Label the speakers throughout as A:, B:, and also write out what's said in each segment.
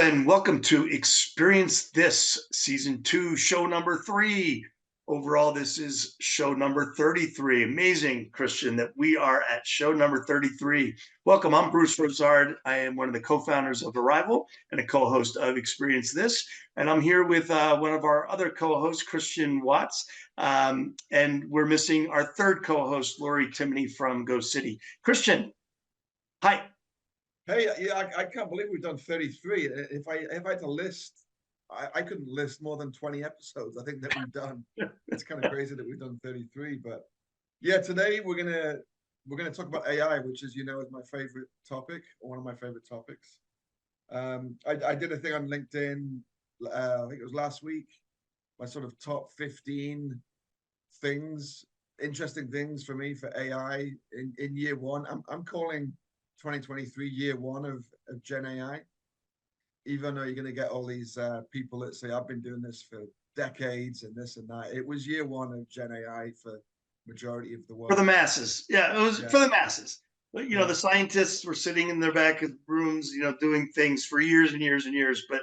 A: and welcome to Experience This, Season 2, Show number 3. Overall, this is show number 33. Amazing, Christian, that we are at show number 33. Welcome, I'm Bruce Rosard. I am one of the co-founders of Arrival and a co-host of Experience This. And I'm here with one of our other co-hosts, Christian Watts. And we're missing our third co-host, Lori Timoney from Go City. Christian, hi.
B: Hey, yeah, I can't believe we've done 33. If I had to list, I couldn't list more than 20 episodes, I think, that we've done. It's kind of crazy that we've done 33. But yeah, today we're gonna talk about AI, which, as you know, is my favorite topic, or one of my favorite topics. I did a thing on LinkedIn, I think it was last week, my sort of top 15 things, interesting things for me for AI in year one. I'm calling 2023 year one of Gen AI, even though you're going to get all these people that say I've been doing this for decades and this and that. It was year one of Gen AI for majority of the world.
A: For the masses. Yeah, it was for the masses. But, you know, the scientists were sitting in their back of rooms, you know, doing things for years and years and years, but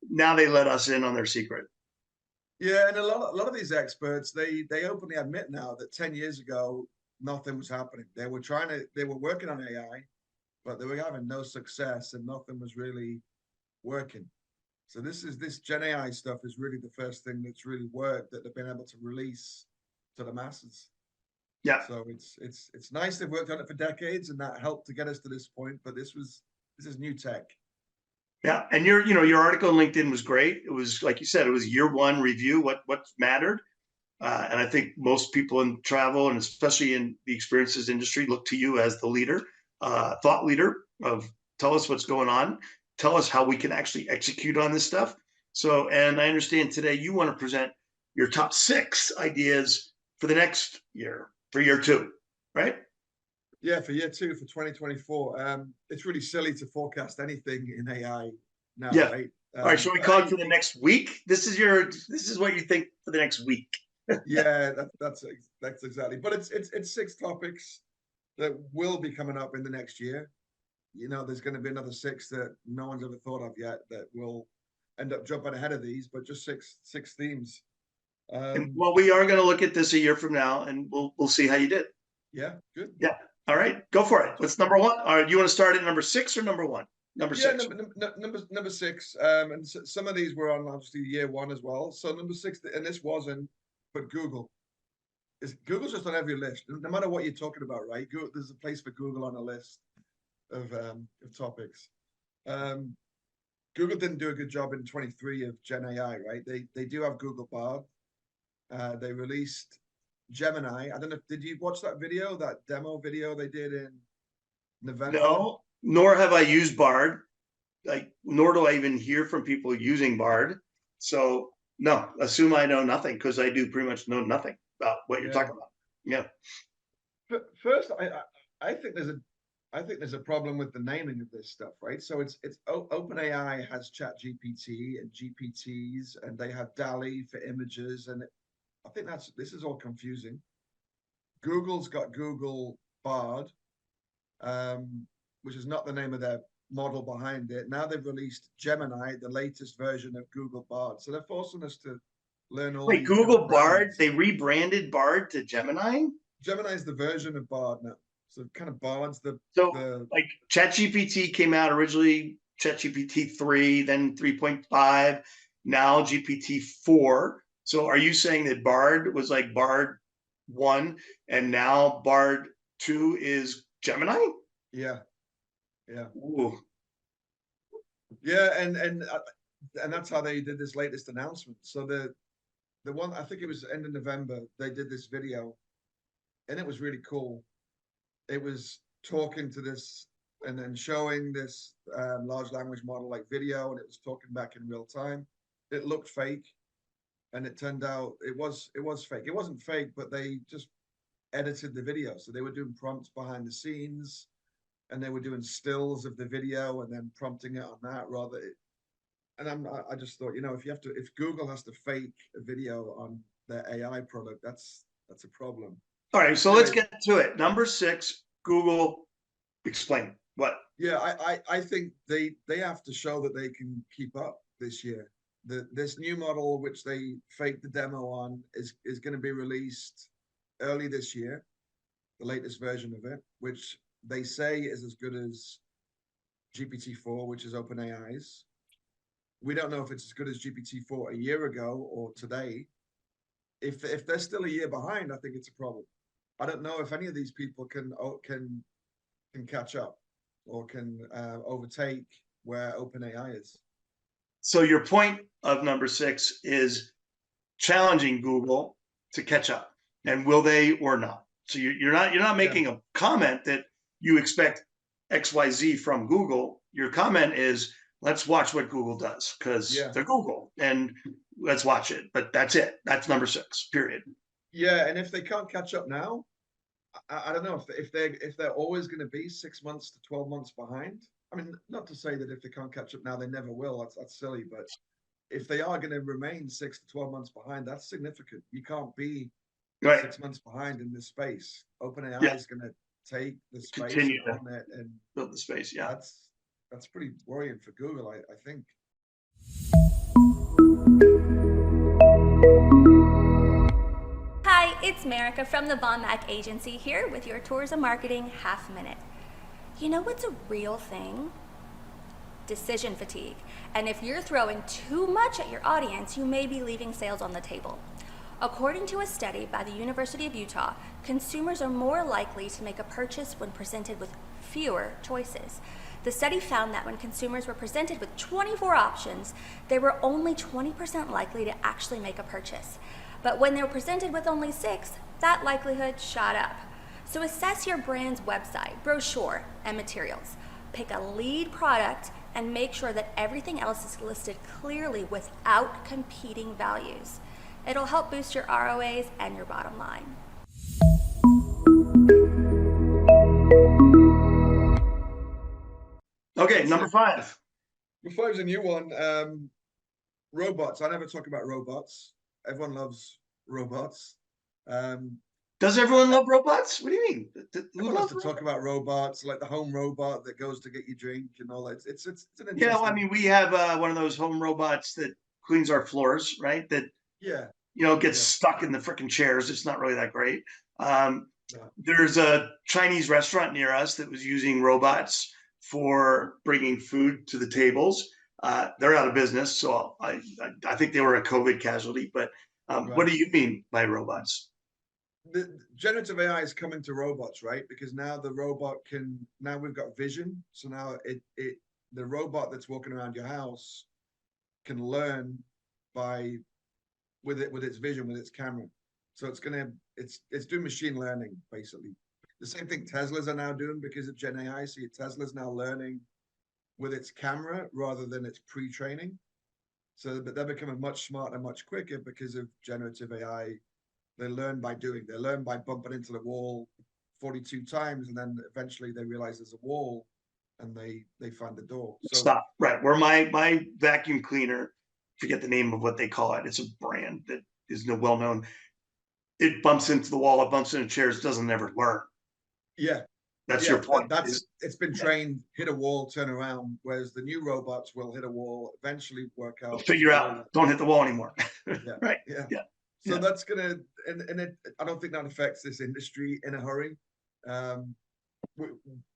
A: now they let us in on their secret.
B: Yeah, and a lot of these experts, they openly admit now that 10 years ago nothing was happening. They were working on AI, but they were having no success and nothing was really working. So this Gen AI stuff is really the first thing that's really worked, that they've been able to release to the masses.
A: Yeah.
B: So it's nice they've worked on it for decades, and that helped to get us to this point. But this is new tech.
A: Yeah, and your article on LinkedIn was great. It was, like you said, it was year one review, what mattered. And I think most people in travel, and especially in the experiences industry, look to you as the leader. Thought leader of tell us what's going on, tell us how we can actually execute on this stuff. So, and I understand today you want to present your top 6 ideas for the next year, for year 2, right?
B: Yeah, for year 2, for 2024. It's really silly to forecast anything in AI now, right?
A: All right, shall we call it for the next week? This is what you think for the next week.
B: Yeah, that's exactly. But it's 6 topics that will be coming up in the next year. You know, there's going to be another 6 that no one's ever thought of yet that will end up jumping ahead of these, but just six themes.
A: Well, we are going to look at this a year from now, and we'll see how you did.
B: Yeah, good.
A: Yeah. All right, go for it. What's number 1? All right, you want to start at number 6 or number 1? Number 6.
B: Number 6. And some of these were on obviously year 1 as well. So number 6, and this wasn't, but Google's just on every list, no matter what you're talking about, right? There's a place for Google on a list of topics. Google didn't do a good job in 23 of Gen AI, right? They do have Google Bard. They released Gemini. I don't know, did you watch that video, that demo video they did in November?
A: No, nor have I used Bard. Nor do I even hear from people using Bard. So no, assume I know nothing, because I do pretty much know nothing about what you're talking about. Yeah.
B: First, I think there's a problem with the naming of this stuff, right? So it's OpenAI has ChatGPT and GPTs, and they have DALL-E for images, and I think this is all confusing. Google's got Google Bard, which is not the name of their model behind it. Now they've released Gemini, the latest version of Google Bard. So they're forcing us to learn all.
A: Wait, Google Bard? They rebranded Bard to Gemini?
B: Gemini is the version of Bard now. So kind of Bard's
A: like ChatGPT came out originally, ChatGPT 3, then 3.5, now GPT-4. So are you saying that Bard was like Bard 1 and now Bard 2 is Gemini?
B: Yeah.
A: Ooh.
B: Yeah, and that's how they did this latest announcement. So the one, I think it was end of November, they did this video, and it was really cool. It was talking to this and then showing this large language model like video, and it was talking back in real time. It looked fake, and it turned out it was fake. It wasn't fake, but they just edited the video. So they were doing prompts behind the scenes, and they were doing stills of the video and then prompting it on that and I just thought, you know, if Google has to fake a video on their AI product, that's a problem.
A: All right, so let's get to it. Number 6, Google. Explain what.
B: Yeah, I think they have to show that they can keep up this year. This new model, which they faked the demo on, is going to be released early this year, the latest version of it, which they say is as good as GPT-4, which is OpenAI's. We don't know if it's as good as GPT-4 a year ago or today. If they're still a year behind, I think it's a problem. I don't know if any of these people can catch up or can overtake where OpenAI is.
A: So your point of number 6 is challenging Google to catch up, and will they or not? So you're not making a comment that you expect XYZ from Google. Your comment is, let's watch what Google does, because they're Google, and let's watch it. But that's it. That's number 6, period.
B: Yeah, and if they can't catch up now, I don't know if they're always going to be 6 months to 12 months behind. I mean, not to say that if they can't catch up now, they never will. That's silly. But if they are going to remain 6 to 12 months behind, that's significant. You can't be 6 months behind in this space. OpenAI is going to take the space
A: Continue
B: and own it and
A: build the space. Yeah.
B: That's pretty worrying for Google, I think.
C: Hi, it's Marika from the Von Mack Agency here with your Tourism Marketing Half Minute. You know what's a real thing? Decision fatigue. And if you're throwing too much at your audience, you may be leaving sales on the table. According to a study by the University of Utah, consumers are more likely to make a purchase when presented with fewer choices. The study found that when consumers were presented with 24 options, they were only 20% likely to actually make a purchase. But when they were presented with only 6, that likelihood shot up. So assess your brand's website, brochure, and materials. Pick a lead product and make sure that everything else is listed clearly without competing values. It'll help boost your ROAs and your bottom line.
A: Okay, number 5.
B: Number 5 is a new one. Robots. I never talk about robots. Everyone loves robots.
A: Does everyone love robots? What do you mean?
B: Everyone loves to talk about robots, like the home robot that goes to get you drink and all that. It's an interesting.
A: Yeah, well, I mean, we have one of those home robots that cleans our floors, right? That gets stuck in the freaking chairs. It's not really that great. There's a Chinese restaurant near us that was using robots for bringing food to the tables. They're out of business, so I think they were a COVID casualty. But what do you mean by robots?
B: The generative AI is coming to robots, right? Because now the robot now we've got vision. So now the robot that's walking around your house can learn with its vision, with its camera. So it's doing machine learning, basically. The same thing Teslas are now doing because of Gen AI. So Tesla's now learning with its camera rather than its pre-training. So they're becoming much smarter, much quicker because of generative AI. They learn by doing. They learn by bumping into the wall 42 times, and then eventually they realize there's a wall, and they find the door. So
A: stop. Right. Where my vacuum cleaner, forget the name of what they call it. It's a brand that is well known. It bumps into the wall. It bumps into chairs. Doesn't ever learn.
B: Yeah.
A: That's your point.
B: It's been trained, hit a wall, turn around, whereas the new robots will hit a wall, eventually work out.
A: Figure out, don't hit the wall anymore. Right.
B: Yeah. So that's gonna, I don't think that affects this industry in a hurry.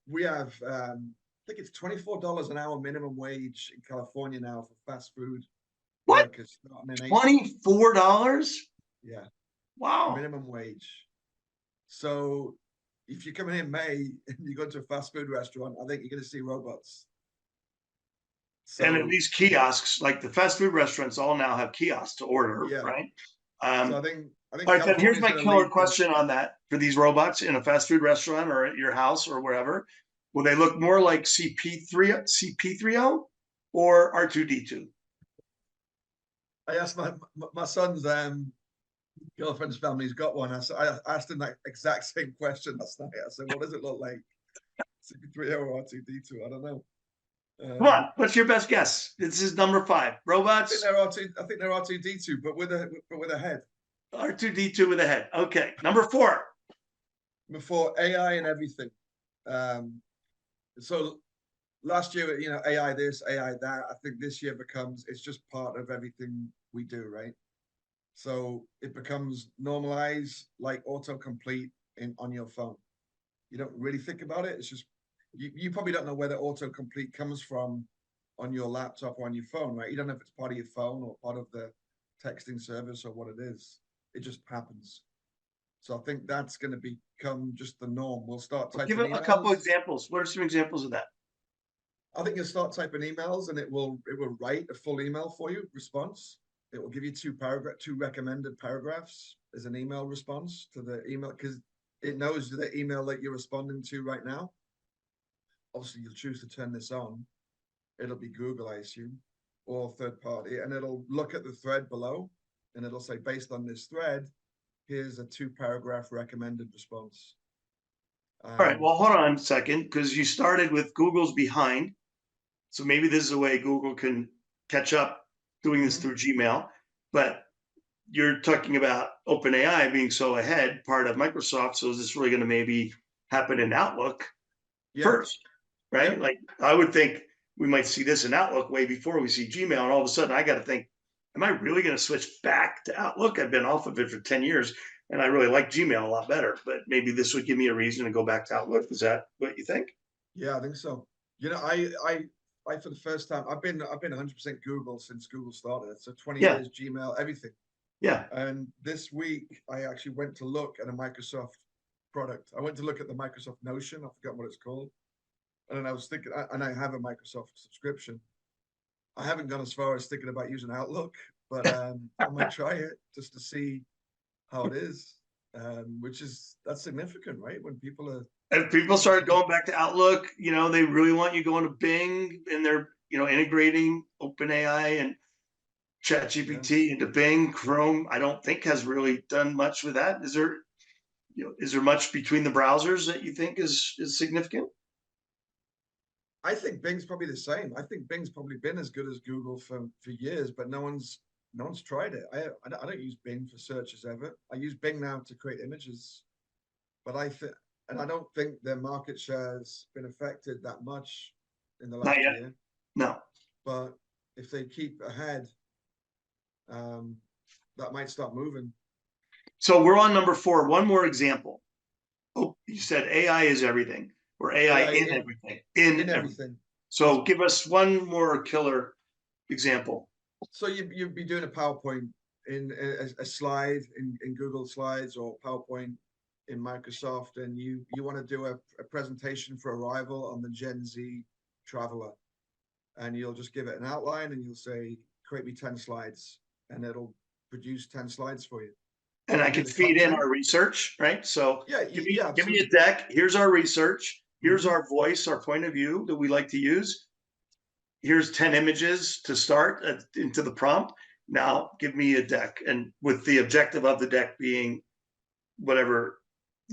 B: We have, I think it's $24 an hour minimum wage in California now for fast food workers.
A: $24?
B: Yeah.
A: Wow.
B: Minimum wage. So if you come in May and you go to a fast food restaurant, I think you're going to see robots.
A: So, and at these kiosks, like the fast food restaurants, all now have kiosks to order, right?
B: So I think.
A: All right, then here's my killer question on that: for these robots in a fast food restaurant or at your house or wherever, will they look more like CP3O or R2D2?
B: I asked my son's girlfriend's family's got one. I asked him that exact same question last night. I said, "What does it look like? CP3O or R2D2? I don't know."
A: Come on, what's your best guess? This is number 5. Robots.
B: I think they're R2D2, but with a head.
A: R2D2 with a head. Okay, number 4.
B: Before AI and everything. So last year, AI this, AI that. I think this year it's just part of everything we do, right? So it becomes normalized, like autocomplete on your phone. You don't really think about it. It's just you probably don't know where the autocomplete comes from on your laptop or on your phone, right? You don't know if it's part of your phone or part of the texting service or what it is. It just happens. So I think that's going to become just the norm. We'll start typing
A: Give a couple
B: emails.
A: examples. What are some examples of that?
B: I think you'll start typing emails and it will write a full email for you, response. It will give you two recommended paragraphs as an email response to the email, because it knows the email that you're responding to right now. Obviously, you'll choose to turn this on. It'll be Google, I assume, or third party, and it'll look at the thread below and it'll say, based on this thread, here's a 2-paragraph recommended response.
A: All right, well, hold on a second, because you started with Google's behind. So maybe this is a way Google can catch up doing this through Gmail. But you're talking about OpenAI being so ahead, part of Microsoft. So is this really going to maybe happen in Outlook first, right?
B: Yep.
A: Like I would think we might see this in Outlook way before we see Gmail. And all of a sudden I got to think, am I really going to switch back to Outlook? I've been off of it for 10 years and I really like Gmail a lot better, but maybe this would give me a reason to go back to Outlook. Is that what you think?
B: Yeah, I think so. I for the first time, I've been 100% Google since Google started. So 20
A: Yeah.
B: years, Gmail, everything.
A: Yeah.
B: And this week, I actually went to look at a Microsoft product. I went to look at the Microsoft Notion. I forgot what it's called. And then I was thinking, and I have a Microsoft subscription. I haven't gone as far as thinking about using Outlook, but I might try it just to see how it is. That's significant, right? When people are
A: If people started going back to Outlook, they really want you going to Bing and they're, integrating OpenAI and ChatGPT into Bing. Chrome, I don't think has really done much with that. Is there much between the browsers that you think is significant?
B: I think Bing's probably the same. I think Bing's probably been as good as Google for years, but no one's tried it. I don't use Bing for searches ever. I use Bing now to create images, but I don't think their market share's been affected that much in the last year.
A: No.
B: But if they keep ahead, that might start moving.
A: So we're on number 4. One more example. Oh, you said AI is everything, or AI in everything. In everything. So give us one more killer example.
B: So you'd be doing a PowerPoint in a slide in Google Slides or PowerPoint in Microsoft, and you want to do a presentation for Arrival on the Gen Z traveler, and you'll just give it an outline and you'll say, create me 10 slides, and it'll produce 10 slides for you.
A: And I can feed in our research, right? So give me a deck. Here's our research. Here's our voice, our point of view that we like to use. Here's 10 images to start into the prompt. Now give me a deck. And with the objective of the deck being whatever,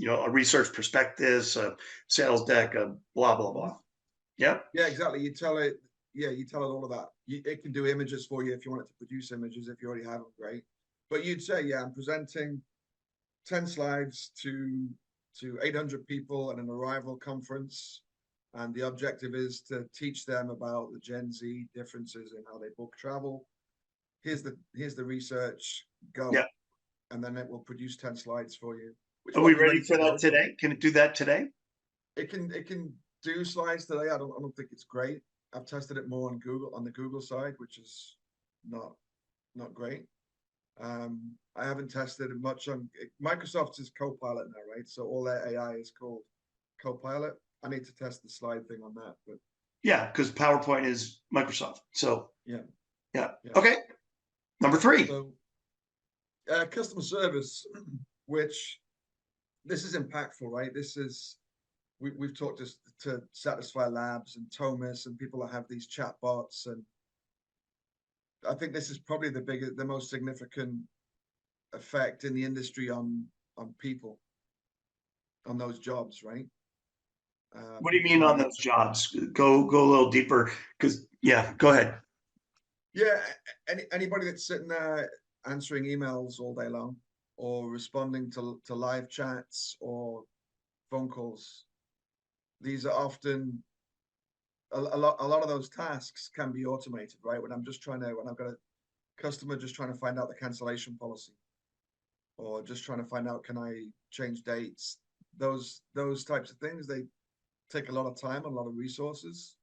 A: a research prospectus, a sales deck, a blah, blah, blah. Yeah.
B: Yeah, exactly. You tell it all of that. It can do images for you if you want it to produce images. If you already have them, great. But you'd say, I'm presenting 10 slides to 800 people at an Arrival conference. And the objective is to teach them about the Gen Z differences in how they book travel. Here's the research, go.
A: Yeah.
B: And then it will produce 10 slides for you.
A: Are we ready for that today? Can it do that today?
B: It can do slides today. I don't think it's great. I've tested it more on the Google side, which is not great. I haven't tested it much on Microsoft's is Copilot now, right? So all their AI is called Copilot. I need to test the slide thing on that, but
A: yeah, because PowerPoint is Microsoft. So
B: yeah.
A: Okay. Number 3.
B: So customer service, which this is impactful, right? This is we've talked to Satisfy Labs and Thomas and people that have these chat bots, and I think this is probably the most significant effect in the industry on people, on those jobs, right?
A: What do you mean on those jobs? Go a little deeper, because go ahead.
B: Yeah, anybody that's sitting there answering emails all day long or responding to live chats or phone calls, these are often a lot of those tasks can be automated, right? When I've got a customer just trying to find out the cancellation policy, or just trying to find out, can I change dates? Those types of things, they take a lot of time, a lot of resources,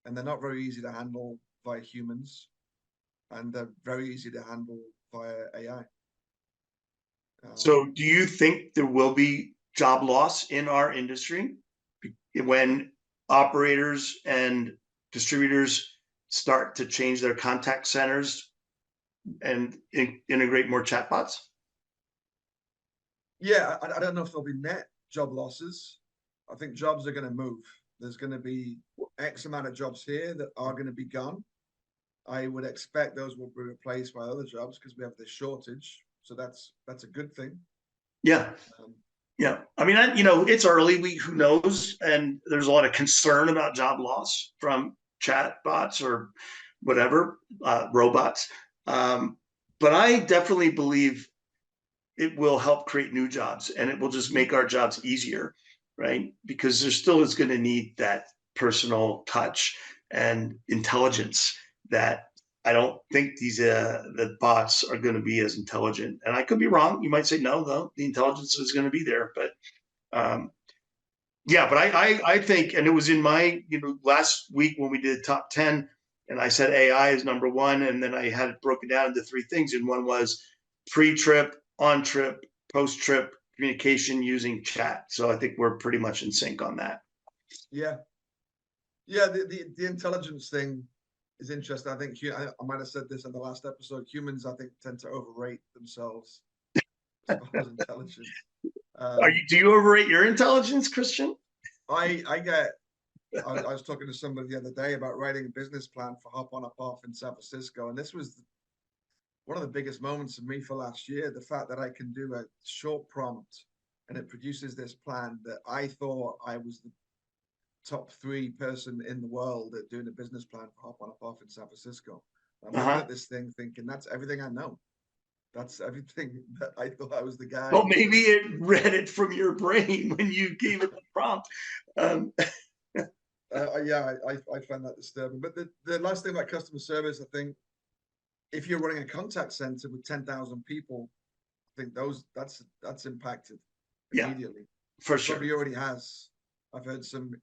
B: and they're not very easy to handle by humans, and they're very easy to handle via AI.
A: So do you think there will be job loss in our industry when operators and distributors start to change their contact centers and integrate more chatbots?
B: Yeah, I don't know if there'll be net job losses. I think jobs are going to move. There's going to be X amount of jobs here that are going to be gone. I would expect those will be replaced by other jobs because we have this shortage. So that's a good thing.
A: Yeah. Yeah. I mean, it's early. Who knows? And there's a lot of concern about job loss from chat bots or whatever, robots. But I definitely believe it will help create new jobs, and it will just make our jobs easier, right? Because there still is going to need that personal touch and intelligence that I don't think the bots are going to be as intelligent. And I could be wrong. You might say no, though. The intelligence is going to be there, but yeah. But I think, and it was in my last week when we did top 10, and I said AI is number one, and then I had it broken down into three things, and one was pre-trip, on-trip, post-trip communication using chat. So I think we're pretty much in sync on that.
B: Yeah. Yeah, the intelligence thing is interesting. I think I might have said this in the last episode. Humans, I think, tend to overrate themselves as far as intelligence.
A: Do you overrate your intelligence, Christian?
B: I was talking to somebody the other day about writing a business plan for Hop On Hop Off in San Francisco, and this was one of the biggest moments of me for last year. The fact that I can do a short prompt and it produces this plan that I thought I was the top 3 person in the world at doing a business plan for Hop On Hop Off in San Francisco. I'm looking at this thing thinking, that's everything I know. That's everything that I thought I was the guy.
A: Well, maybe it read it from your brain when you gave it the prompt.
B: Yeah, I find that disturbing. But the last thing about customer service, I think, if you're running a contact center with 10,000 people, I think that's impacted immediately.
A: For sure.
B: Probably already has. I've heard some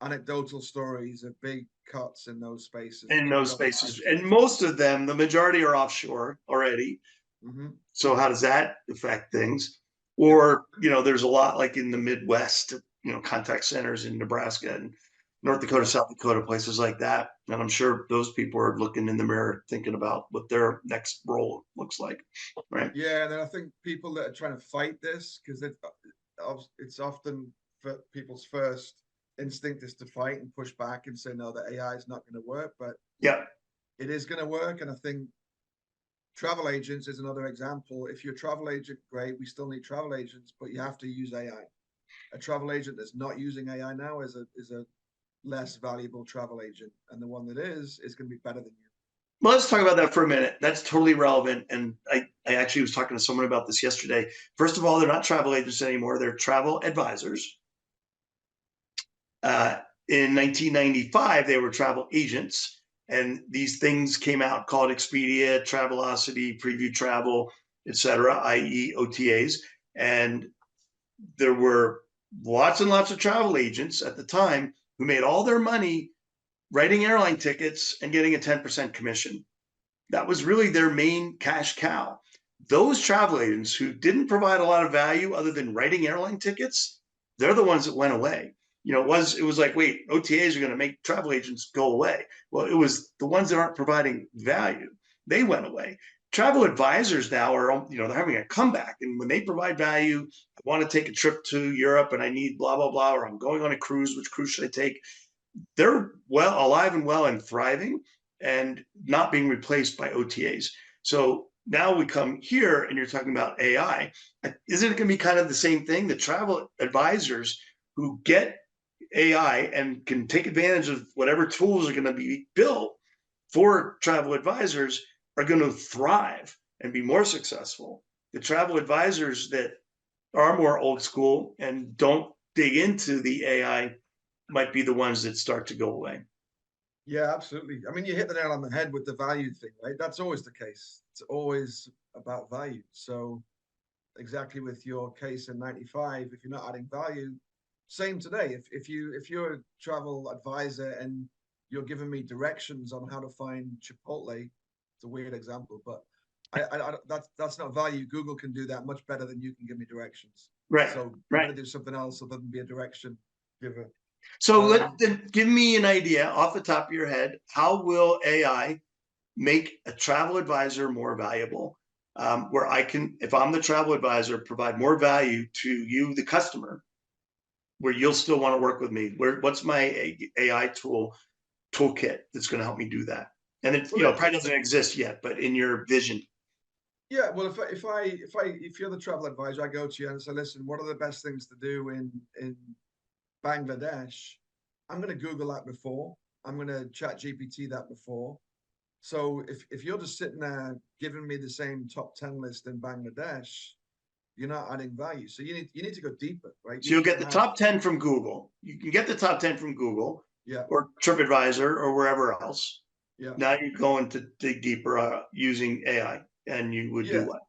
B: anecdotal stories of big cuts in those spaces.
A: And most of them, the majority are offshore already. So how does that affect things? Or, there's a lot like in the Midwest, contact centers in Nebraska and North Dakota, South Dakota, places like that. And I'm sure those people are looking in the mirror, thinking about what their next role looks like, right?
B: Yeah, and then I think people that are trying to fight this, because it's often for people's first instinct is to fight and push back and say, no, the AI is not going to work, but
A: yeah,
B: it is going to work. And I think travel agents is another example. If you're a travel agent, great. We still need travel agents, but you have to use AI. A travel agent that's not using AI now is a less valuable travel agent, and the one that is going to be better than you.
A: Well, let's talk about that for a minute. That's totally relevant. And I actually was talking to someone about this yesterday. First of all, they're not travel agents anymore. They're travel advisors. In 1995, they were travel agents. And these things came out called Expedia, Travelocity, Preview Travel, etc., i.e. OTAs. And there were lots and lots of travel agents at the time who made all their money writing airline tickets and getting a 10% commission. That was really their main cash cow. Those travel agents who didn't provide a lot of value other than writing airline tickets, they're the ones that went away. It was like, wait, OTAs are going to make travel agents go away. Well, it was the ones that aren't providing value. They went away. Travel advisors now are, they're having a comeback. And when they provide value, I want to take a trip to Europe and I need blah, blah, blah, or I'm going on a cruise. Which cruise should I take? They're alive and well and thriving and not being replaced by OTAs. So now we come here and you're talking about AI. Isn't it going to be kind of the same thing? The travel advisors who get AI and can take advantage of whatever tools are going to be built for travel advisors are going to thrive and be more successful. The travel advisors that are more old school and don't dig into the AI might be the ones that start to go away.
B: Yeah, absolutely. I mean, you hit the nail on the head with the value thing, right? That's always the case. It's always about value. So exactly with your case in 95, if you're not adding value, same today. If you're a travel advisor and you're giving me directions on how to find Chipotle, it's a weird example, but that's not value. Google can do that much better than you can give me directions.
A: Right,
B: So I'm
A: right.
B: going to do something else other than be a direction giver.
A: So
B: Um,
A: give me an idea off the top of your head. How will AI make a travel advisor more valuable? Where I can, if I'm the travel advisor, provide more value to you, the customer, where you'll still want to work with me. What's my AI toolkit that's going to help me do that? And it,
B: well,
A: probably doesn't exist yet, but in your vision.
B: yeah, well, if you're the travel advisor, I go to you and say, listen, what are the best things to do in Bangladesh? I'm going to Google that before. I'm going to chat GPT that before. So if you're just sitting there giving me the same top 10 list in Bangladesh, you're not adding value. So you need to go deeper, right?
A: So
B: You
A: you'll
B: need
A: get
B: to
A: the
B: have,
A: top 10 from Google. You can get the top 10 from Google
B: yeah,
A: or TripAdvisor or wherever else.
B: yeah,
A: Now you're going to dig deeper using AI, and you would do
B: yeah.
A: what?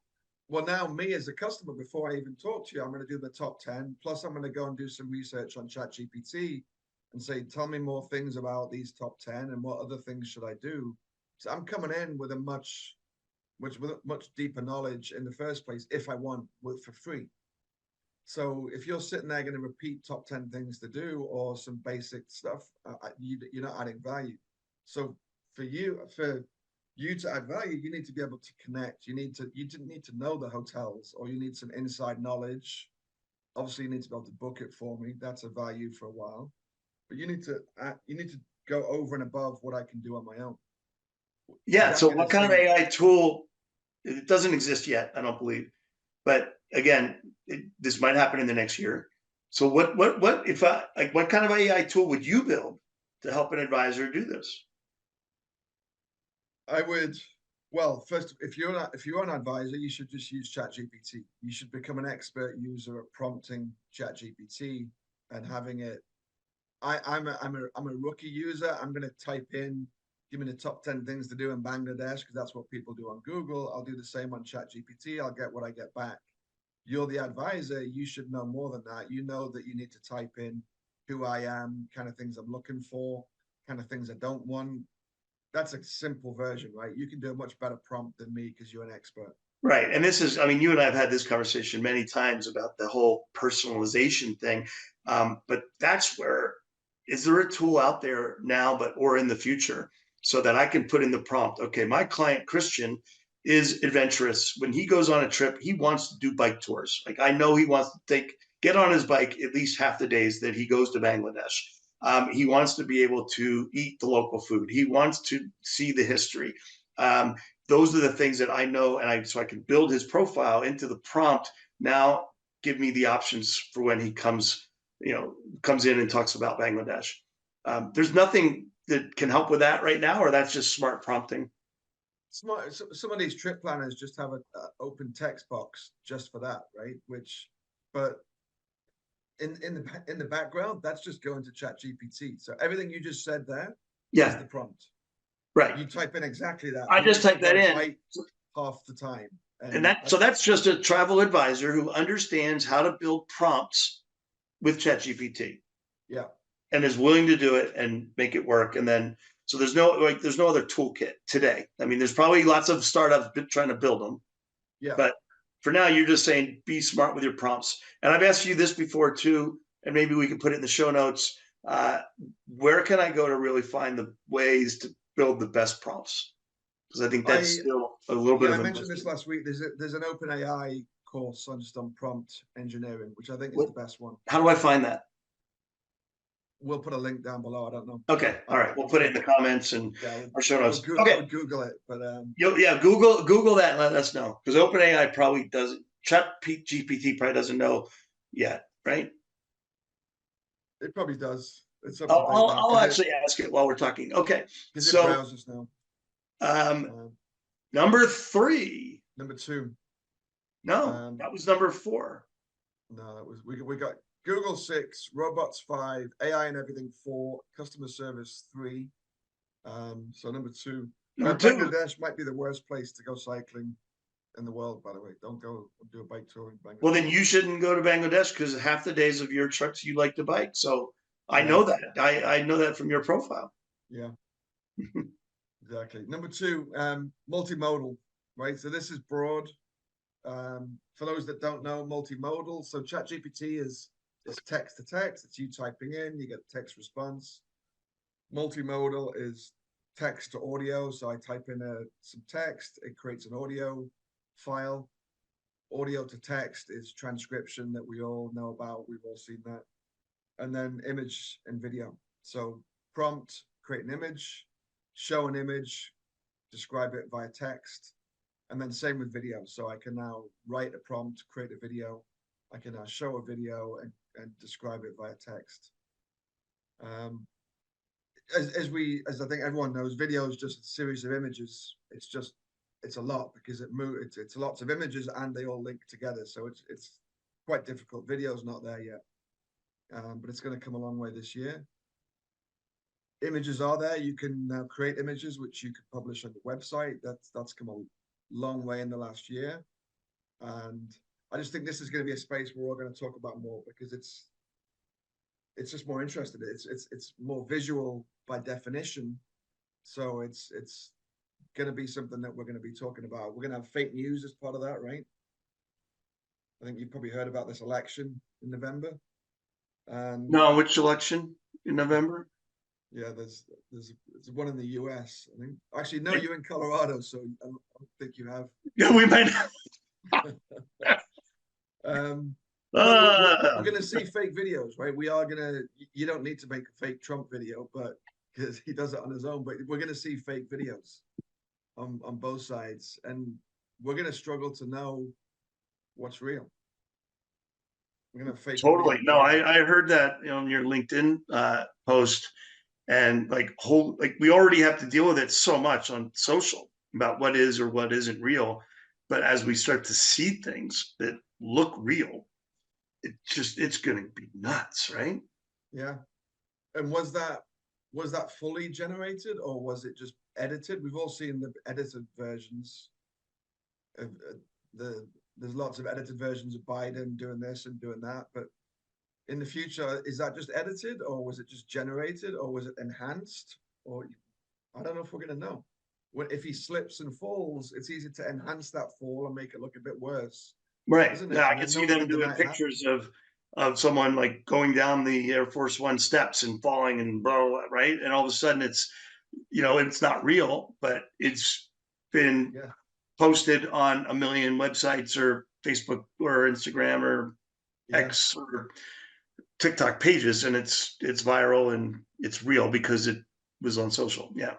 B: Well, now me as a customer, before I even talk to you, I'm going to do the top 10. Plus, I'm going to go and do some research on ChatGPT and say, tell me more things about these top 10 and what other things should I do. So I'm coming in with a much deeper knowledge in the first place if I want with for free. So if you're sitting there going to repeat top 10 things to do or some basic stuff, you're not adding value. So for you to add value, you need to be able to connect. You didn't need to know the hotels, or you need some inside knowledge. Obviously, you need to be able to book it for me. That's a value for a while. But you need to go over and above what I can do on my own.
A: Yeah. So
B: Exactly the
A: what kind of
B: same.
A: AI tool? It doesn't exist yet, I don't believe. But again, this might happen in the next year. So what if I like what kind of AI tool would you build to help an advisor do this?
B: I would, well, first, if you're an advisor, you should just use ChatGPT. You should become an expert user at prompting ChatGPT and having it. I'm a rookie user. I'm going to type in, give me the top 10 things to do in Bangladesh because that's what people do on Google. I'll do the same on ChatGPT. I'll get what I get back. You're the advisor. You should know more than that. You know that you need to type in who I am, kind of things I'm looking for, kind of things I don't want. That's a simple version, right? You can do a much better prompt than me because you're an expert.
A: Right. And this is, I mean, you and I have had this conversation many times about the whole personalization thing. But that's where, is there a tool out there now, but or in the future, so that I can put in the prompt? Okay, my client Christian is adventurous. When he goes on a trip, he wants to do bike tours. Like I know he wants to get on his bike at least half the days that he goes to Bangladesh. He wants to be able to eat the local food. He wants to see the history. Those are the things that I know, and so I can build his profile into the prompt. Now give me the options for when he comes in and talks about Bangladesh. There's nothing that can help with that right now, or that's just smart prompting.
B: Some of these trip planners just have an open text box just for that, right? But in the background, that's just going to Chat GPT. So everything you just said there is
A: Yeah,
B: the prompt.
A: right.
B: You type in exactly that.
A: I
B: Who
A: just
B: wants to
A: typed that
B: go
A: in.
B: bike half the time?
A: And
B: And
A: that's just a travel advisor who understands how to build prompts with ChatGPT
B: yeah,
A: and is willing to do it and make it work. And then so there's no other toolkit today. I mean, there's probably lots of startups trying to build them,
B: yeah.
A: but for now, you're just saying be smart with your prompts. And I've asked you this before too, and maybe we can put it in the show notes. Where can I go to really find the ways to build the best prompts? Because I think that's
B: I
A: still a little bit
B: Yeah, I
A: of a
B: mentioned this
A: mystery.
B: last week. There's an open AI course on just on prompt engineering, which I think is
A: What,
B: the best one.
A: how do I find that?
B: We'll put a link down below. I don't know.
A: Okay, all right, we'll
B: I'm
A: put it
B: sure.
A: in the comments and
B: Yeah,
A: our show
B: I would
A: notes. Okay,
B: Google it, but
A: yeah, Google that and let us know because OpenAI probably doesn't. ChatGPT probably doesn't know yet, right?
B: it probably does. It's up to
A: I'll,
B: date
A: I'll,
B: now
A: I'll actually ask it while we're talking. Okay,
B: because it
A: so
B: browses now.
A: um,
B: Um,
A: number 3.
B: Number two.
A: No,
B: Um,
A: that was number 4.
B: no, that was we got Google 6, robots 5, AI and everything 4, customer service 3, So number two.
A: Number two.
B: Bangladesh might be the worst place to go cycling in the world, by the way. Don't go do a bike tour in Bangladesh.
A: Well, then you shouldn't go to Bangladesh because half the days of your trips you like to bike. So I
B: Yeah.
A: know that. I know that from your profile.
B: Yeah, exactly. Number two, multimodal, right? So this is broad. For those that don't know, multimodal. So ChatGPT is text to text. It's you typing in, you get text response. Multimodal is text to audio. So I type in some text, it creates an audio file. Audio to text is transcription that we all know about. We've all seen that. And then image and video. So prompt, create an image, show an image, describe it via text, and then same with video. So I can now write a prompt, create a video. I can now show a video and describe it via text. As I think everyone knows, video is just a series of images. It's a lot because it's lots of images and they all link together. So it's quite difficult. Video's not there yet, but it's going to come a long way this year. Images are there. You can now create images which you can publish on the website. That's come a long way in the last year, and I just think this is going to be a space we're all going to talk about more because it's just more interesting. It's more visual by definition, so it's going to be something that we're going to be talking about. We're going to have fake news as part of that, right? I think you've probably heard about this election in November.
A: No, which election in November?
B: Yeah, there's one in the US, I think. Actually, no, you're in Colorado, so I don't think you have.
A: Yeah, we might.
B: We're going to see fake videos, right? We are going to. You don't need to make a fake Trump video, but because he does it on his own. But we're going to see fake videos on both sides, and we're going to struggle to know what's real. We're going to fake.
A: Totally. No, I heard that on your LinkedIn post. And like we already have to deal with it so much on social about what is or what isn't real. But as we start to see things that look real, it's going to be nuts, right?
B: Yeah. And was that fully generated or was it just edited? We've all seen the edited versions of there's lots of edited versions of Biden doing this and doing that, but in the future, is that just edited or was it just generated or was it enhanced? Or I don't know if we're going to know. If he slips and falls, it's easy to enhance that fall and make it look a bit worse.
A: Right.
B: Isn't it?
A: Yeah, I can see them doing pictures of someone like going down the Air Force One steps and falling and blah, blah, right? And all of a sudden it's, it's not real, but it's been posted on a million websites or Facebook or Instagram or X or TikTok pages, and it's viral and it's real because it was on social. Yeah.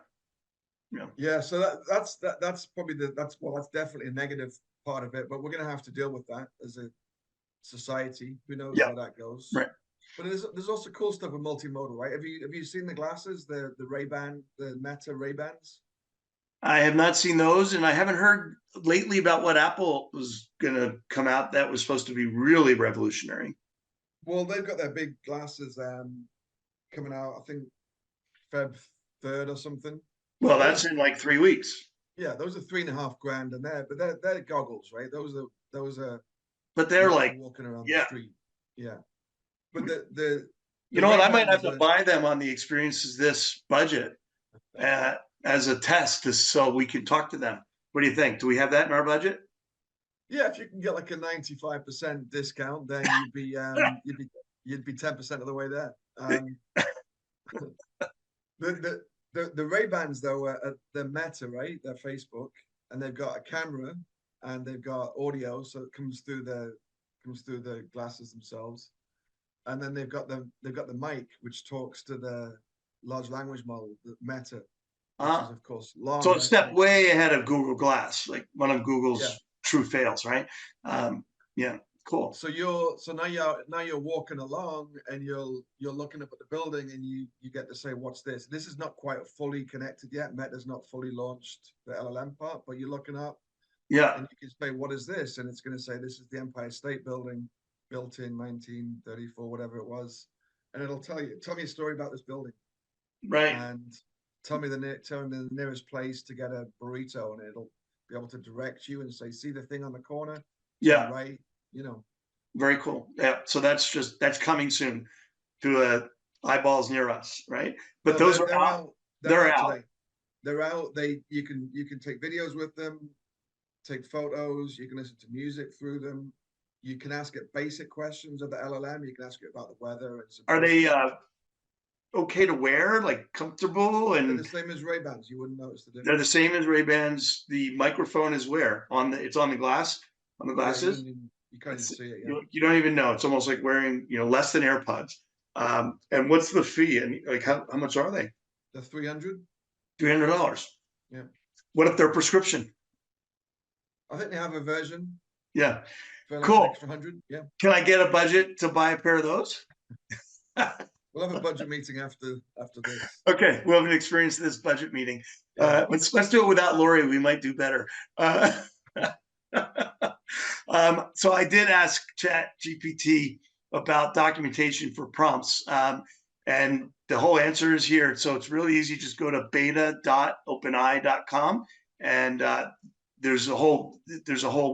B: So that's probably that's definitely a negative part of it, but we're going to have to deal with that as a society. Who knows how that goes?
A: Right.
B: But there's also cool stuff with multimodal, right? Have you seen the glasses, the Ray-Ban, the Meta Ray-Bans?
A: I have not seen those, and I haven't heard lately about what Apple was going to come out that was supposed to be really revolutionary.
B: Well, they've got their big glasses coming out, I think Feb 3rd or something.
A: Well, that's in like 3 weeks.
B: Yeah, those are $3,500 and they're goggles, right? Those are
A: but they're like
B: walking around the street. Yeah. But the
A: I might have to buy them on the Experience.This budget as a test so we can talk to them. What do you think? Do we have that in our budget?
B: Yeah, if you can get like a 95% discount, then you'd be 10% of the way there. The Ray-Bans though are the Meta, right? They're Facebook, and they've got a camera and they've got audio, so it comes through the glasses themselves, and then they've got the mic which talks to the large language model, the Meta, which is of course long.
A: So a step way ahead of Google Glass, like one of Google's true fails, right? Cool.
B: So now you're walking along and you're looking up at the building and you get to say, what's this? This is not quite fully connected yet. Meta's not fully launched the LLM part, but you're looking up.
A: Yeah.
B: And you can say, what is this? And it's going to say, this is the Empire State Building built in 1934, whatever it was. And it'll tell me a story about this building.
A: Right.
B: And tell me the nearest place to get a burrito, and it'll be able to direct you and say, see the thing on the corner to
A: Yeah,
B: the right, you know.
A: very cool. Yeah, so that's coming soon to eyeballs near us, right? But
B: No,
A: those are
B: they're
A: out.
B: out.
A: They're out.
B: Today. They're out. You can take videos with them, take photos. You can listen to music through them. You can ask it basic questions of the LLM. You can ask it about the weather and some
A: Are
B: basic
A: they
B: stuff.
A: okay to wear, like comfortable?
B: They're
A: And
B: the same as Ray-Bans. You wouldn't notice the
A: they're the
B: difference.
A: same as Ray-Bans. The microphone is where? It's on the glass, on the
B: Yeah,
A: glasses.
B: you can't even see it. Yeah,
A: You don't even know. It's almost like wearing, less than AirPods. And what's the fee? And like, how much are they?
B: the 300.
A: $300.
B: Yeah,
A: What if they're prescription?
B: I think they have a version
A: Yeah,
B: for like an
A: cool.
B: extra 100. Yeah,
A: Can I get a budget to buy a pair of those?
B: we'll have a budget meeting after this.
A: Okay, we'll have an Experience This budget meeting.
B: Yeah.
A: Let's do it without Lori. We might do better. So I did ask Chat GPT about documentation for prompts, and the whole answer is here. So it's really easy. Just go to beta.openai.com, and there's a whole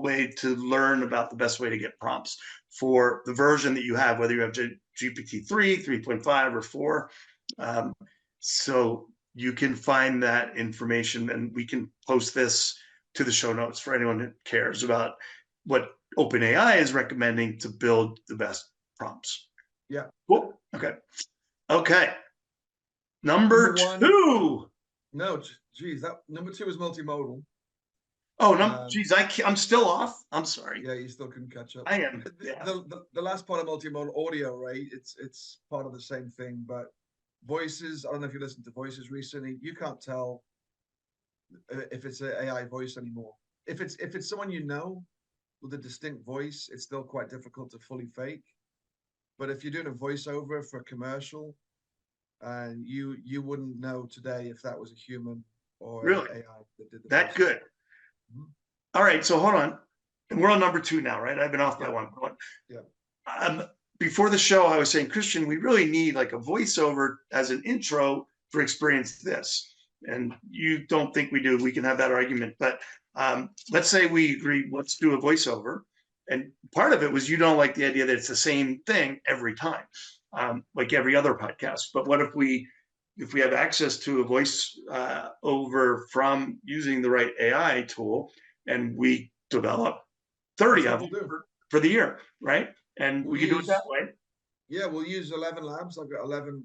A: way to learn about the best way to get prompts for the version that you have, whether you have GPT-3, 3.5, or 4. So you can find that information, and we can post this to the show notes for anyone who cares about what OpenAI is recommending to build the best prompts.
B: Yeah.
A: Cool. Okay. Number
B: one.
A: 2.
B: No, geez, that number 2 is multimodal.
A: Oh no, geez, I'm still off. I'm sorry.
B: Yeah, you still couldn't catch up.
A: I am.
B: Yeah. The last part of multimodal audio, right? It's part of the same thing, but voices. I don't know if you listened to voices recently. You can't tell if it's an AI voice anymore. If it's someone you know with a distinct voice, it's still quite difficult to fully fake. But if you're doing a voiceover for a commercial, and you wouldn't know today if that was a human or
A: Really?
B: AI that did the
A: That
B: voice.
A: good.
B: Mhm.
A: All right, so hold on. And we're on number 2 now, right? I've been off by
B: Yeah.
A: one.
B: Yeah.
A: Before the show, I was saying, Christian, we really need like a voiceover as an intro for Experience This. And you don't think we do. We can have that argument. But let's say we agree, let's do a voiceover. And part of it was you don't like the idea that it's the same thing every time, like every other podcast. But what if we have access to a voice over from using the right AI tool, and we develop 30 of them for the year, right? And we can do it that way.
B: Yeah, we'll use 11 Labs. I've got 11.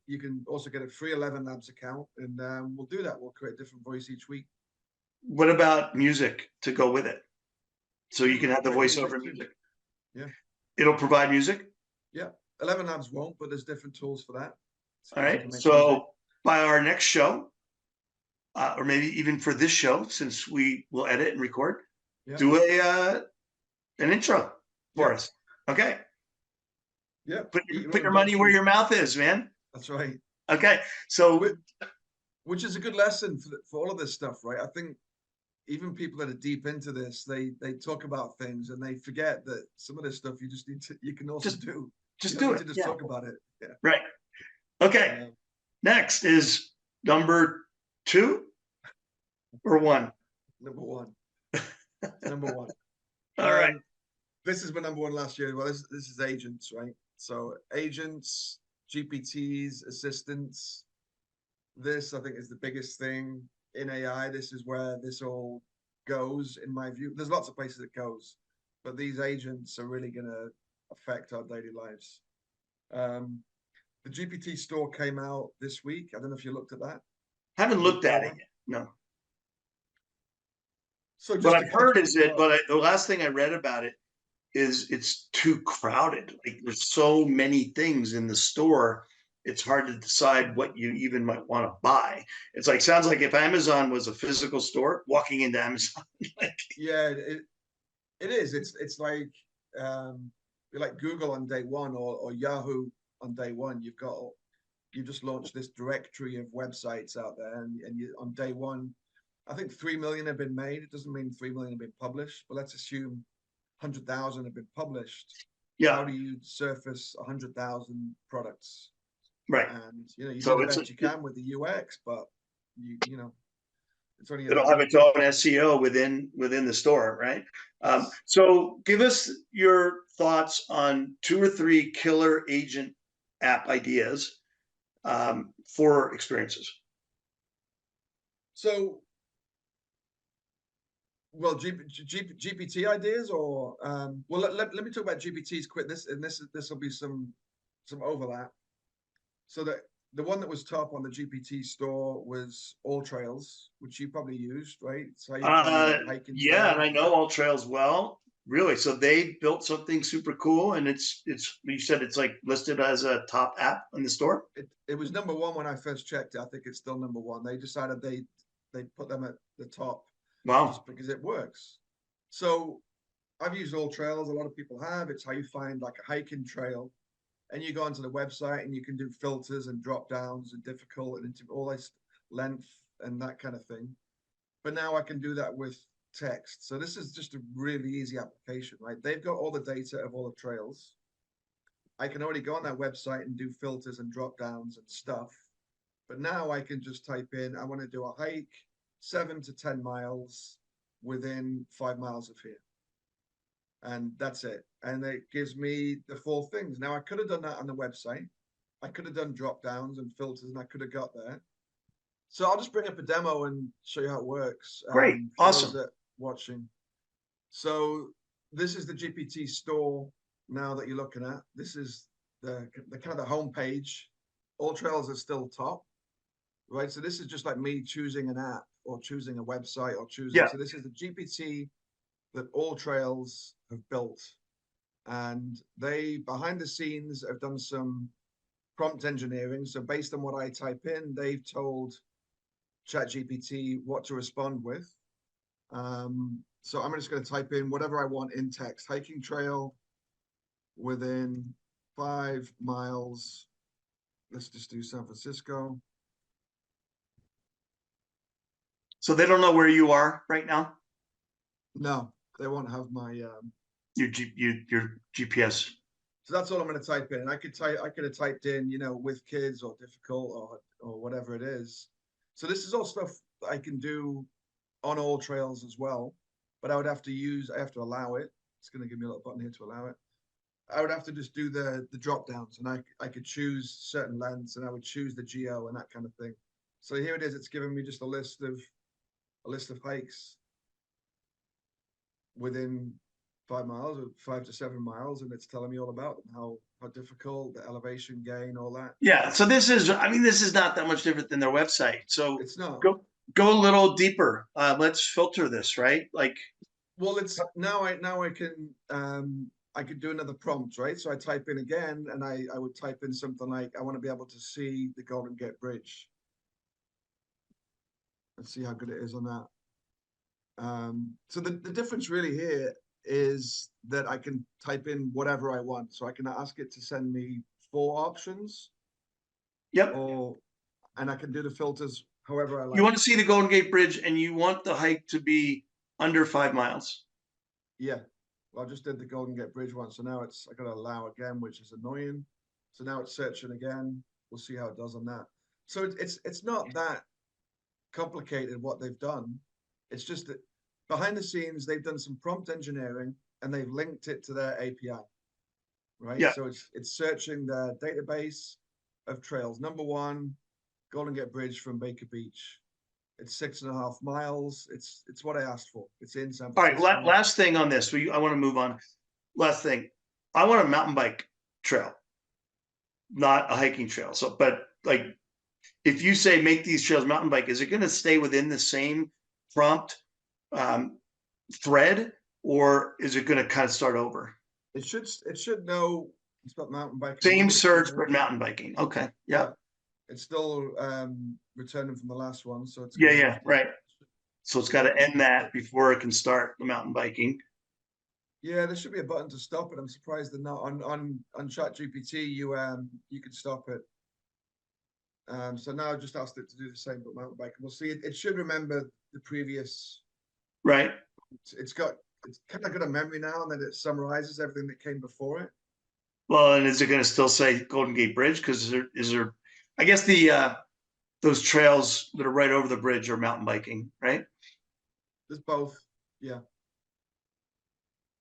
B: You can also get a free 11 Labs account, and we'll do that. We'll create a different voice each week.
A: What about music to go with it? So you can have the voiceover music.
B: Yeah.
A: It'll provide music?
B: Yeah. 11 Labs won't, but there's different tools for that.
A: All right. So by our next show, or maybe even for this show, since we will edit and record, do an intro for us. Okay.
B: Yeah.
A: Put your money where your mouth is, man.
B: That's right.
A: Okay. So,
B: which is a good lesson for all of this stuff, right? I think even people that are deep into this, they talk about things and they forget that some of this stuff you can also do.
A: Just do it.
B: Just talk about it. Yeah.
A: Right. Okay. Next is number 2 or 1?
B: Number 1. Number 1.
A: All right.
B: This has been number 1 last year. Well, this is agents, right? So agents, GPTs, assistants. This, I think, is the biggest thing in AI. This is where this all goes, in my view. There's lots of places it goes, but these agents are really going to affect our daily lives. The GPT store came out this week. I don't know if you looked at that.
A: Haven't looked at it yet. No.
B: So
A: what I've heard is the last thing I read about it is it's too crowded. Like there's so many things in the store, it's hard to decide what you even might want to buy. It's like, sounds like if Amazon was a physical store, walking into Amazon.
B: Yeah, it is. It's like Google on day one or Yahoo on day one. You just launched this directory of websites out there, and you, on day one, I think 3 million have been made. It doesn't mean 3 million have been published, but let's assume 100,000 have been published.
A: Yeah.
B: How do you surface 100,000 products?
A: Right.
B: And you do the best you can with the UX, but you know, it's only
A: It'll have its own SEO within the store, right?
B: Yes.
A: So give us your thoughts on 2 or 3 killer agent app ideas for experiences.
B: So, well, GPT ideas, or well, let me talk about GPTs quick. This will be some overlap. So the one that was top on the GPT store was All Trails, which you probably used, right? So you find hiking
A: Yeah, and
B: trails.
A: I know All Trails well. Really, so they built something super cool, and it's you said it's like listed as a top app in the store.
B: It was number one when I first checked it. I think it's still number one. They decided they put them at the top
A: Wow.
B: just because it works. So I've used All Trails. A lot of people have. It's how you find like a hiking trail, and you go onto the website and you can do filters and drop downs and difficult and into all this length and that kind of thing. But now I can do that with text. So this is just a really easy application, right? They've got all the data of all the trails. I can already go on that website and do filters and drop downs and stuff. But now I can just type in, I want to do a hike 7 to 10 miles within 5 miles of here. And that's it. And it gives me the 4 things. Now I could have done that on the website. I could have done drop downs and filters and I could have got there. So I'll just bring up a demo and show you how it works.
A: Great.
B: For
A: Awesome.
B: those that are watching. So this is the GPT store now that you're looking at. This is the kind of the home page. All Trails are still top, right? So this is just like me choosing an app or choosing a website or choosing.
A: Yeah.
B: So this is the GPT that All Trails have built. And they, behind the scenes, have done some prompt engineering. So based on what I type in, they've told ChatGPT what to respond with. So I'm just going to type in whatever I want in text. Hiking trail within 5 miles. Let's just do San Francisco.
A: So they don't know where you are right now?
B: No, they won't have my
A: your GPS.
B: So that's all I'm going to type in. I could have typed in, you know, with kids or difficult or whatever it is. So this is all stuff that I can do on All Trails as well, but I have to allow it. It's going to give me a little button here to allow it. I would have to just do the drop downs, and I could choose certain lengths, and I would choose the geo and that kind of thing. So here it is. It's giving me just a list of hikes within 5 miles or 5 to 7 miles, and it's telling me all about them, how difficult, the elevation gain, all that.
A: Yeah. So this is not that much different than their website. So
B: it's not.
A: Go a little deeper. Let's filter this, right? Like,
B: well, it's now I could do another prompt, right? So I type in again, and I would type in something like, I want to be able to see the Golden Gate Bridge. Let's see how good it is on that. So the difference really here is that I can type in whatever I want. So I can ask it to send me 4 options.
A: Yep.
B: And I can do the filters however I like.
A: You want to see the Golden Gate Bridge, and you want the hike to be under 5 miles.
B: Yeah. Well, I just did the Golden Gate Bridge one. So now I got to allow again, which is annoying. So now it's searching again. We'll see how it does on that. So it's not that complicated what they've done. It's just that behind the scenes, they've done some prompt engineering and they've linked it to their API, right?
A: Yeah.
B: So it's searching their database of trails. Number 1, Golden Gate Bridge from Baker Beach. It's 6.5 miles. It's what I asked for. It's in San Francisco.
A: All right. Last thing on this. I want to move on. Last thing. I want a mountain bike trail, not a hiking trail. So, but like, if you say make these trails mountain bike, is it going to stay within the same prompt thread, or is it going to kind of start over?
B: It should know it's about mountain biking.
A: Same search, but mountain biking. Okay. Yeah.
B: It's still returning from the last one, so it's
A: right. So it's got to end that before it can start the mountain biking.
B: Yeah, there should be a button to stop it. I'm surprised that not on ChatGPT you could stop it. So now I just asked it to do the same, but mountain biking. We'll see. It should remember the previous.
A: Right.
B: It's kind of got a memory now, and then it summarizes everything that came before it.
A: Well, and is it going to still say Golden Gate Bridge? Because is there? I guess the those trails that are right over the bridge are mountain biking, right?
B: There's both. Yeah.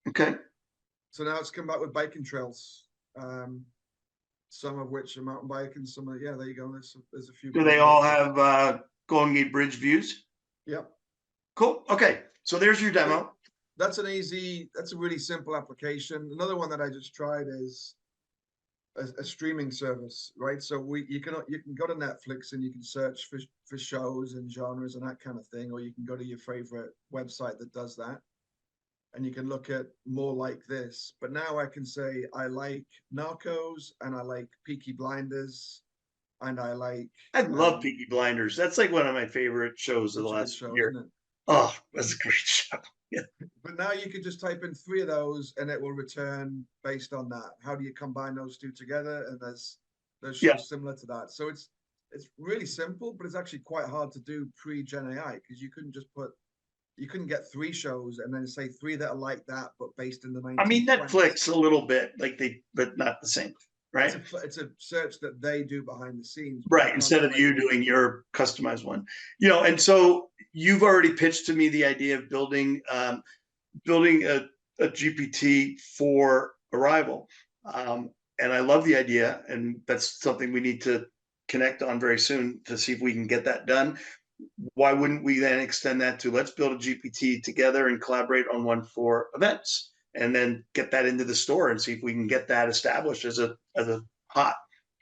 A: Okay.
B: So now it's come back with biking trails. Some of which are mountain biking, some are, yeah, there you go. There's a few.
A: Do they all have Golden Gate Bridge views?
B: Yep.
A: Cool. Okay. So there's your demo.
B: That's a really simple application. Another one that I just tried is a streaming service, right? So you can go to Netflix and you can search for shows and genres and that kind of thing, or you can go to your favorite website that does that, and you can look at more like this. But now I can say I like Narcos and I like Peaky Blinders and I
A: love Peaky Blinders. That's like one of my favorite shows of the last year.
B: Isn't it?
A: Oh, that's a great show. Yeah.
B: But now you can just type in 3 of those and it will return based on that. How do you combine those 2 together? And there's shows similar to that. So it's really simple, but it's actually quite hard to do pre-Gen AI because you couldn't get 3 shows and then say 3 that are like that, but based in the 1920s.
A: I mean, Netflix a little bit, but not the same, right?
B: It's a search that they do behind the scenes,
A: right? Instead of you doing your customized one, and so you've already pitched to me the idea of building a GPT for Arrival, and I love the idea, and that's something we need to connect on very soon to see if we can get that done. Why wouldn't we then extend that to let's build a GPT together and collaborate on one for events, and then get that into the store and see if we can get that established as a hot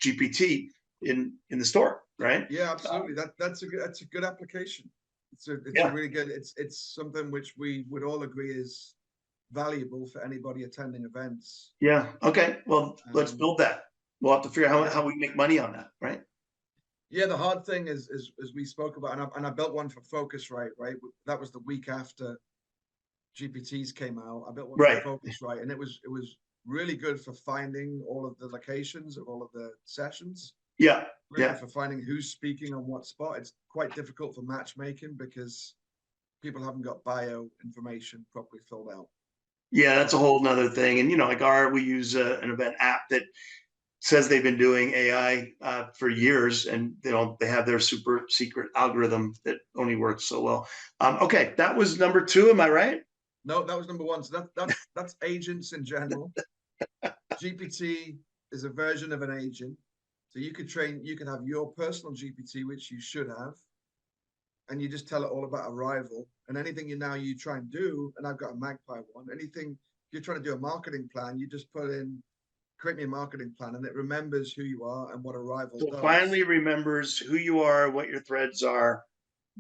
A: GPT in the store, right?
B: Yeah, absolutely. That's a good application. It's a really good. It's something which we would all agree is valuable for anybody attending events.
A: Yeah. Okay. Well, let's build that. We'll have to figure out how we make money on that, right?
B: Yeah, the hard thing is as we spoke about, and I built one for Focusrite, right? That was the week after GPTs came out. I built one for Focusrite, and it was really good for finding all of the locations of all of the sessions.
A: Yeah.
B: Really for finding who's speaking on what spot. It's quite difficult for matchmaking because people haven't got bio information properly filled out.
A: Yeah, that's a whole nother thing. And like we use an event app that says they've been doing AI for years, and they have their super secret algorithm that only works so well. Okay, that was number 2. Am I right?
B: No, that was number 1. So that's agents in general. GPT is a version of an agent. So you could have your personal GPT, which you should have, and you just tell it all about Arrival and anything you try and do. And I've got a Magpie one. Anything you're trying to do a marketing plan, you just put in, create me a marketing plan, and it remembers who you are and what Arrival does.
A: Finally remembers who you are, what your threads are,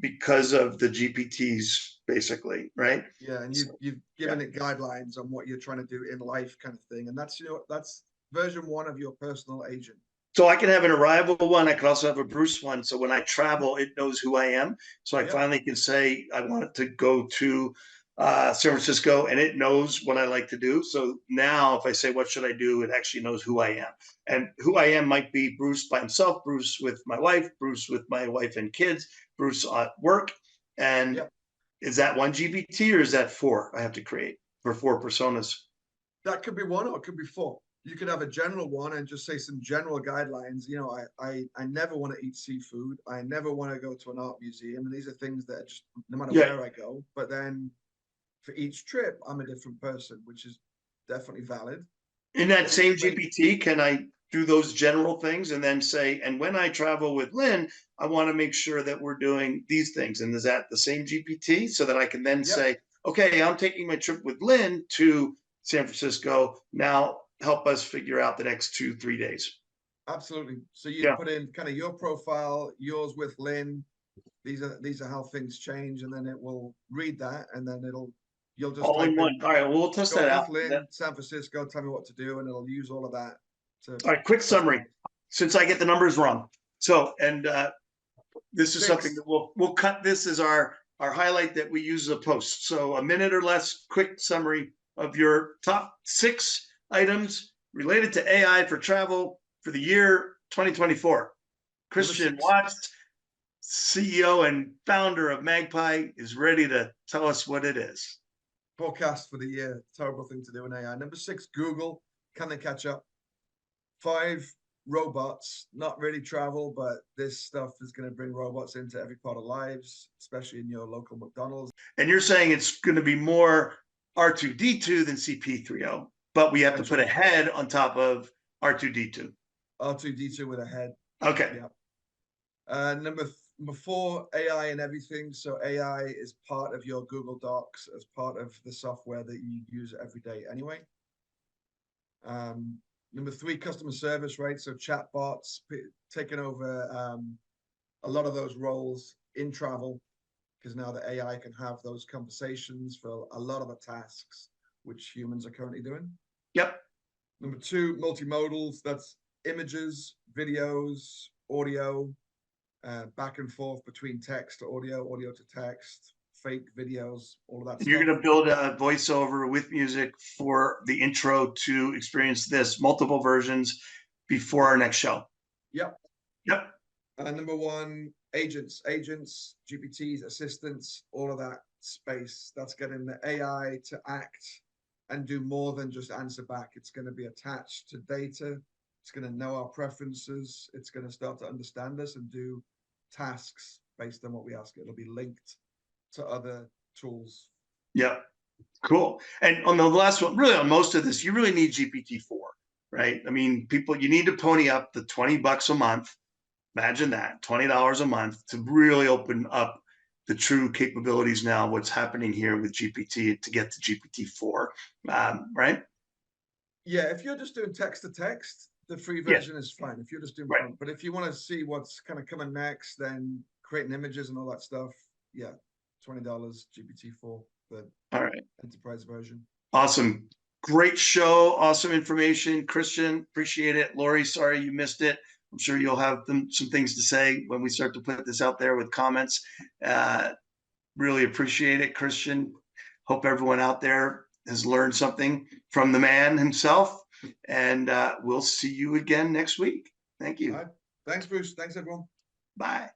A: because of the GPTs, basically, right?
B: Yeah, and you've given it guidelines on what you're trying to do in life, kind of thing. And that's version 1 of your personal agent.
A: So I can have an Arrival one. I can also have a Bruce one. So when I travel, it knows who I am. So I finally can say I want it to go to San Francisco, and it knows what I like to do. So now if I say, what should I do? It actually knows who I am. And who I am might be Bruce by himself, Bruce with my wife, Bruce with my wife and kids, Bruce at work. And is that 1 GPT or is that 4 I have to create for 4 personas?
B: That could be 1 or it could be 4. You could have a general one and just say some general guidelines. I never want to eat seafood. I never want to go to an art museum. And these are things that just, no matter where I go. But then for each trip, I'm a different person, which is definitely valid.
A: In that same GPT, can I do those general things and then say, and when I travel with Lynn, I want to make sure that we're doing these things. And is that the same GPT? So that I can then say, okay, I'm taking my trip with Lynn to San Francisco. Now help us figure out the next 2-3 days.
B: Absolutely. So you put in kind of your profile, yours with Lynn. These are how things change, and then it will read that, and then you'll just
A: all in one. All right, well, we'll test that out.
B: Lynn, San Francisco, tell me what to do, and it'll use all of that.
A: All right, quick summary, since I get the numbers wrong. So, and this is something that we'll cut this as our highlight that we use as a post. So a minute or less, quick summary of your top 6 items related to AI for travel for the year 2024. Christian Watts, CEO and founder of Magpie, is ready to tell us what it is.
B: Forecast for the year. Terrible thing to do in AI. Number 6, Google. Can they catch up? 5, robots, not really travel, but this stuff is going to bring robots into every part of lives, especially in your local McDonald's.
A: And you're saying it's going to be more R2D2 than CP3O, but we have to put a head on top of R2D2.
B: R2D2 with a head.
A: Okay.
B: Yeah. Number 4, AI and everything. So AI is part of your Google Docs as part of the software that you use every day anyway. Number 3, customer service, right? So chatbots taking over a lot of those roles in travel, because now the AI can have those conversations for a lot of the tasks which humans are currently doing.
A: Yep.
B: Number 2, multimodals. That's images, videos, audio, back and forth between text to audio, audio to text, fake videos, all of that
A: And
B: stuff.
A: you're going to build a voiceover with music for the intro to Experience This, multiple versions before our next show.
B: Yep.
A: Yep.
B: Number 1, agents, GPTs, assistants, all of that space. That's getting the AI to act and do more than just answer back. It's going to be attached to data. It's going to know our preferences. It's going to start to understand us and do tasks based on what we ask. It'll be linked to other tools.
A: Yep. Cool. And on the last one, really on most of this, you really need GPT-4, right? I mean, people, you need to pony up the $20 a month. Imagine that, $20 a month to really open up the true capabilities now, what's happening here with GPT to get to GPT-4, right?
B: Yeah, if you're just doing text to text, the free version is fine. If you're just doing prompt, but if you want to see what's kind of coming next, then creating images and all that stuff, yeah, $20 GPT-4, the enterprise version.
A: Awesome. Great show. Awesome information. Christian, appreciate it. Lori, sorry you missed it. I'm sure you'll have some things to say when we start to put this out there with comments. Really appreciate it, Christian. Hope everyone out there has learned something from the man himself. And we'll see you again next week. Thank you.
B: All right. Thanks, Bruce. Thanks, everyone.
A: Bye.